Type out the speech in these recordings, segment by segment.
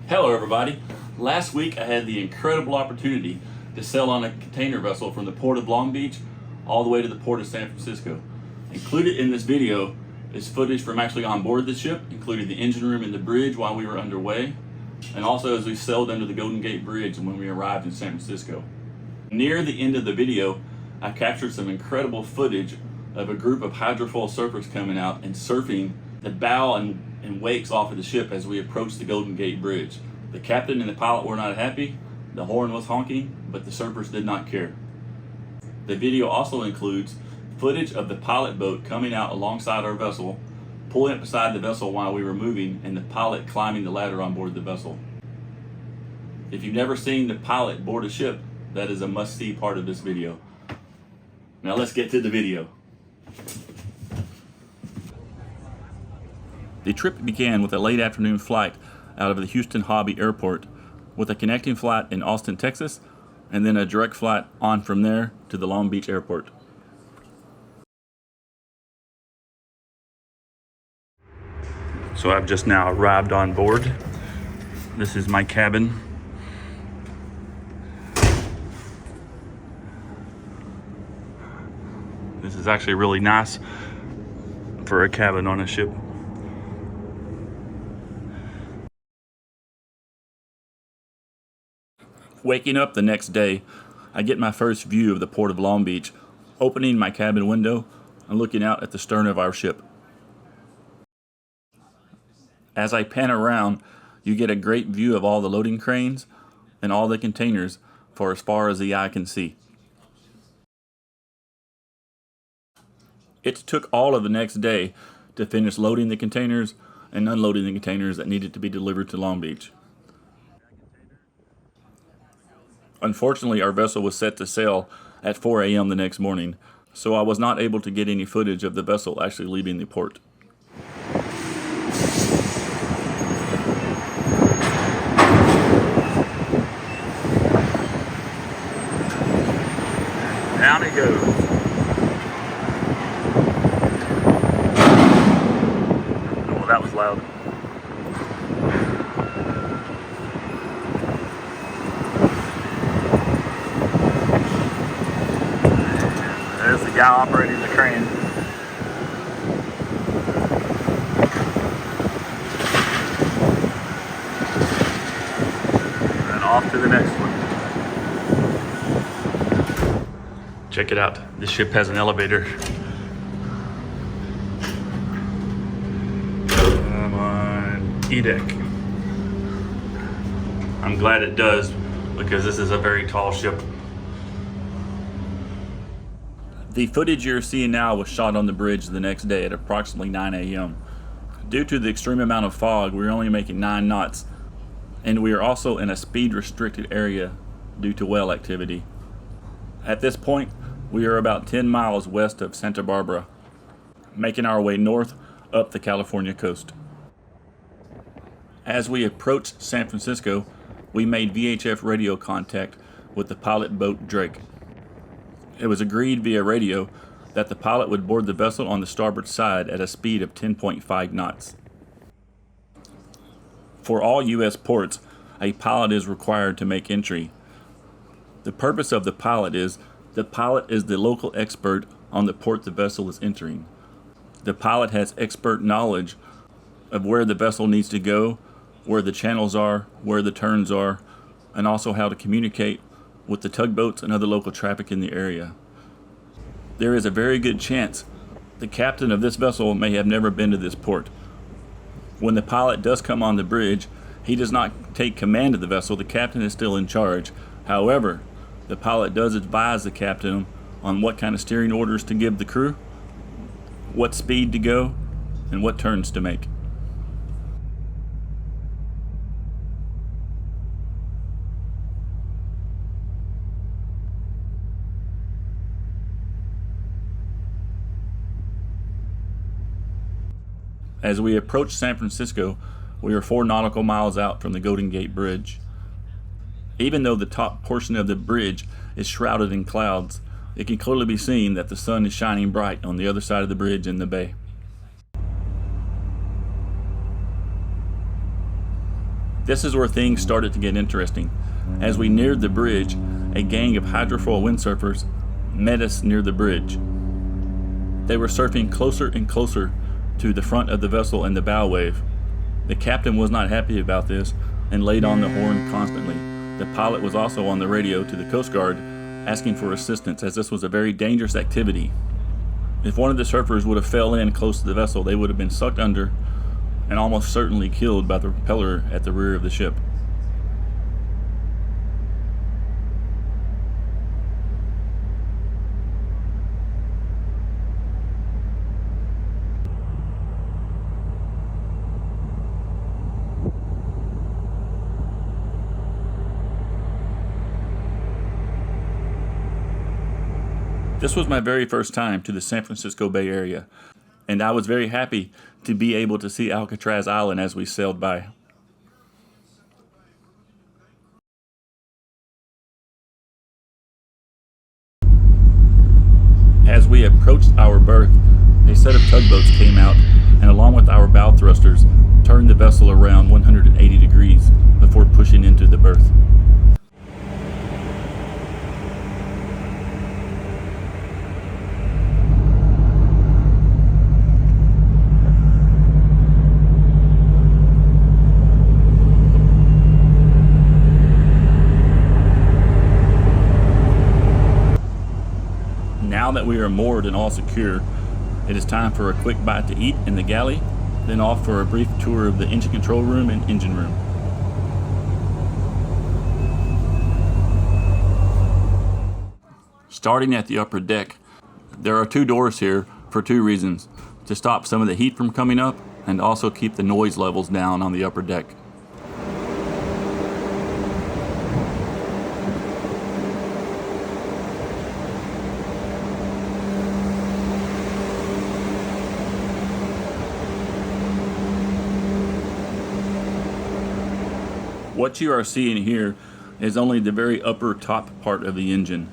Hello everybody. Last week I had the incredible opportunity to sail on a container vessel from the port of Long Beach all the way to the port of San Francisco. Included in this video is footage from actually on board the ship, including the engine room and the bridge while we were underway, and also as we sailed under the Golden Gate Bridge and when we arrived in San Francisco. Near the end of the video, I captured some incredible footage of a group of hydrofoil surfers coming out and surfing the bow and wakes off of the ship as we approached the Golden Gate Bridge. The captain and the pilot were not happy, the horn was honking, but the surfers did not care. The video also includes footage of the pilot boat coming out alongside our vessel, pulling up beside the vessel while we were moving, and the pilot climbing the ladder on board the vessel. If you've never seen the pilot board a ship, that is a must-see part of this video. Now let's get to the video. The trip began with a late afternoon flight out of the Houston Hobby Airport, with a connecting flight in Austin, Texas, and then a direct flight on from there to the Long Beach Airport. So I've just now arrived on board. This is my cabin. This is actually really nice for a cabin on a ship. Waking up the next day, I get my first view of the port of Long Beach, opening my cabin window and looking out at the stern of our ship. As I pan around, you get a great view of all the loading cranes and all the containers for as far as the eye can see. It took all of the next day to finish loading the containers and unloading the containers that needed to be delivered to Long Beach. Unfortunately, our vessel was set to sail at 4 a.m. the next morning, so I was not able to get any footage of the vessel actually leaving the port. Down it goes. Oh, that was loud. There's the guy operating the crane. And off to the next one. Check it out. This ship has an elevator. Come on, E-deck. I'm glad it does, because this is a very tall ship. The footage you're seeing now was shot on the bridge the next day at approximately 9 a.m. Due to the extreme amount of fog, we're only making 9 knots, and we are also in a speed-restricted area due to whale activity. At this point, we are about 10 miles west of Santa Barbara, making our way north up the California coast. As we approached San Francisco, we made VHF radio contact with the pilot boat Drake. It was agreed via radio that the pilot would board the vessel on the starboard side at a speed of 10.5 knots. For all U.S. ports, a pilot is required to make entry. The purpose of the pilot is the local expert on the port the vessel is entering. The pilot has expert knowledge of where the vessel needs to go, where the channels are, where the turns are, and also how to communicate with the tugboats and other local traffic in the area. There is a very good chance the captain of this vessel may have never been to this port. When the pilot does come on the bridge, he does not take command of the vessel. The captain is still in charge. However, the pilot does advise the captain on what kind of steering orders to give the crew, what speed to go, and what turns to make. As we approach San Francisco, we are 4 nautical miles out from the Golden Gate Bridge. Even though the top portion of the bridge is shrouded in clouds, it can clearly be seen that the sun is shining bright on the other side of the bridge in the bay. This is where things started to get interesting. As we neared the bridge, a gang of hydrofoil windsurfers met us near the bridge. They were surfing closer and closer to the front of the vessel and the bow wave. The captain was not happy about this and laid on the horn constantly. The pilot was also on the radio to the Coast Guard asking for assistance, as this was a very dangerous activity. If one of the surfers would have fell in close to the vessel, they would have been sucked under and almost certainly killed by the propeller at the rear of the ship. This was my very first time to the San Francisco Bay Area, and I was very happy to be able to see Alcatraz Island as we sailed by. As we approached our berth, a set of tugboats came out and, along with our bow thrusters, turned the vessel around 180 degrees before pushing into the berth. Now that we are moored and all secure, it is time for a quick bite to eat in the galley, then off for a brief tour of the engine control room and engine room. Starting at the upper deck, there are 2 doors here for 2 reasons: to stop some of the heat from coming up and also keep the noise levels down on the upper deck. What you are seeing here is only the very upper top part of the engine.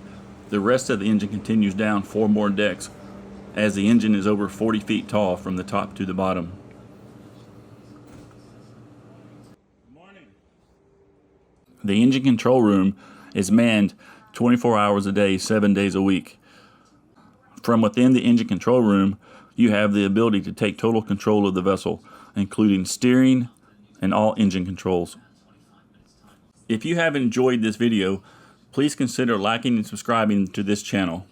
The rest of the engine continues down 4 more decks, as the engine is over 40 feet tall from the top to the bottom. Morning. The engine control room is manned 24 hours a day, 7 days a week. From within the engine control room, you have the ability to take total control of the vessel, including steering and all engine controls. If you have enjoyed this video, please consider liking and subscribing to this channel.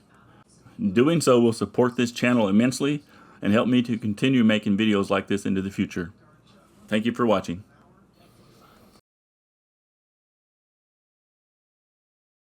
Doing so will support this channel immensely and help me to continue making videos like this into the future. Thank you for watching.